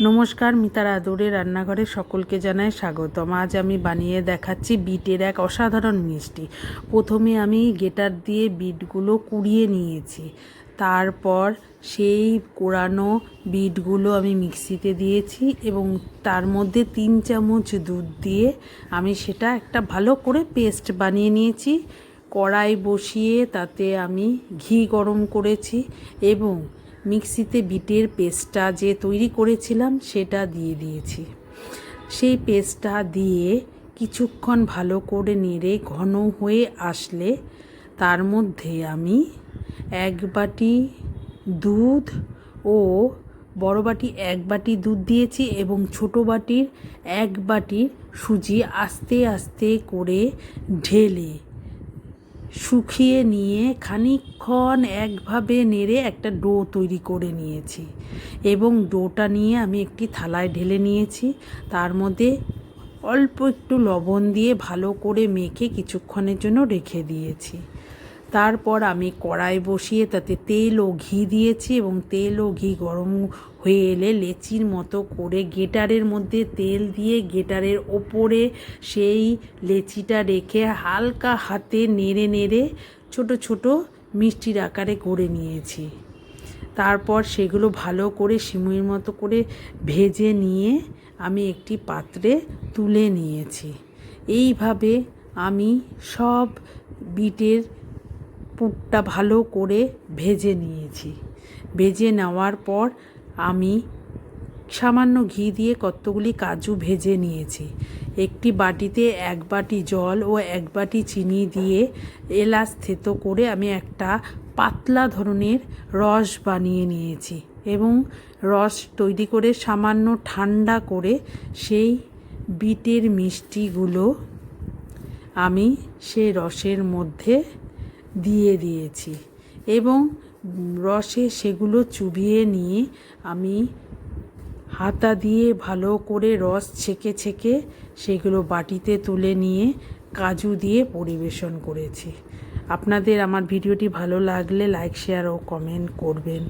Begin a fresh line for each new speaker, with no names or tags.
নমস্কার, মিতার আদরে রান্নাঘরে সকলকে জানাই স্বাগতম। আজ আমি বানিয়ে দেখাচ্ছি বিটের এক অসাধারণ মিষ্টি। প্রথমে আমি গ্রেটার দিয়ে বিটগুলো কুড়িয়ে নিয়েছি। তারপর সেই কোড়ানো বিটগুলো আমি মিক্সিতে দিয়েছি এবং তার মধ্যে 3 চামচ দুধ দিয়ে আমি সেটা একটা ভালো করে পেস্ট বানিয়ে নিয়েছি। কড়াই বসিয়ে তাতে আমি ঘি গরম করেছি এবং মিক্সিতে বিটের পেস্টটা যে তৈরি করেছিলাম সেটা দিয়ে দিয়েছি। সেই পেস্টটা দিয়ে কিছুক্ষণ ভালো করে নেড়ে ঘন হয়ে আসলে তার মধ্যে আমি 1 বাটি দুধ ও বড় বাটি 1 বাটি দুধ দিয়েছি এবং ছোট বাটির 1 বাটি সুজি আস্তে আস্তে করে ঢেলে শুকিয়ে নিয়ে খানিকক্ষণ একভাবে নেড়ে একটা ডো তৈরি করে নিয়েছি এবং ডোটা নিয়ে আমি একটি থালায় ঢেলে নিয়েছি। তার মধ্যে অল্প একটু লবণ দিয়ে ভালো করে মেখে কিছুক্ষণের জন্য রেখে দিয়েছি। তারপর আমি কড়াই বসিয়ে তাতে তেল ও ঘি দিয়েছি এবং তেল ও ঘি গরম হয়ে এলে লেচির মতো করে গ্রেটারের মধ্যে তেল দিয়ে গ্রেটারের ওপরে সেই লেচিটা রেখে হালকা হাতে নেড়ে নেড়ে ছোট ছোট মিষ্টির আকারে করে নিয়েছি। তারপর সেগুলো ভালো করে সিমুইয়ের মতো করে ভেজে নিয়ে আমি একটি পাত্রে তুলে নিয়েছি। এইভাবে আমি সব বিটের পুরটা ভালো করে ভেজে নিয়েছি। ভেজে নেওয়ার পর আমি সামান্য ঘি দিয়ে কতগুলি কাজু ভেজে নিয়েছি। একটি বাটিতে 1 বাটি জল ও 1 বাটি চিনি দিয়ে এলাচ থেতো করে আমি একটা পাতলা ধরনের রস বানিয়ে নিয়েছি এবং রস তৈরি করে সামান্য ঠান্ডা করে সেই বিটের মিষ্টিগুলো আমি সেই রসের মধ্যে দিয়ে দিয়েছি এবং রসে সেগুলো চুবিয়ে নিয়ে আমি হাতা দিয়ে ভালো করে রস ছেঁকে ছেঁকে সেগুলো বাটিতে তুলে নিয়ে কাজু দিয়ে পরিবেশন করেছি। আপনাদের আমার ভিডিওটি ভালো লাগলে লাইক, শেয়ার ও কমেন্ট করবেন।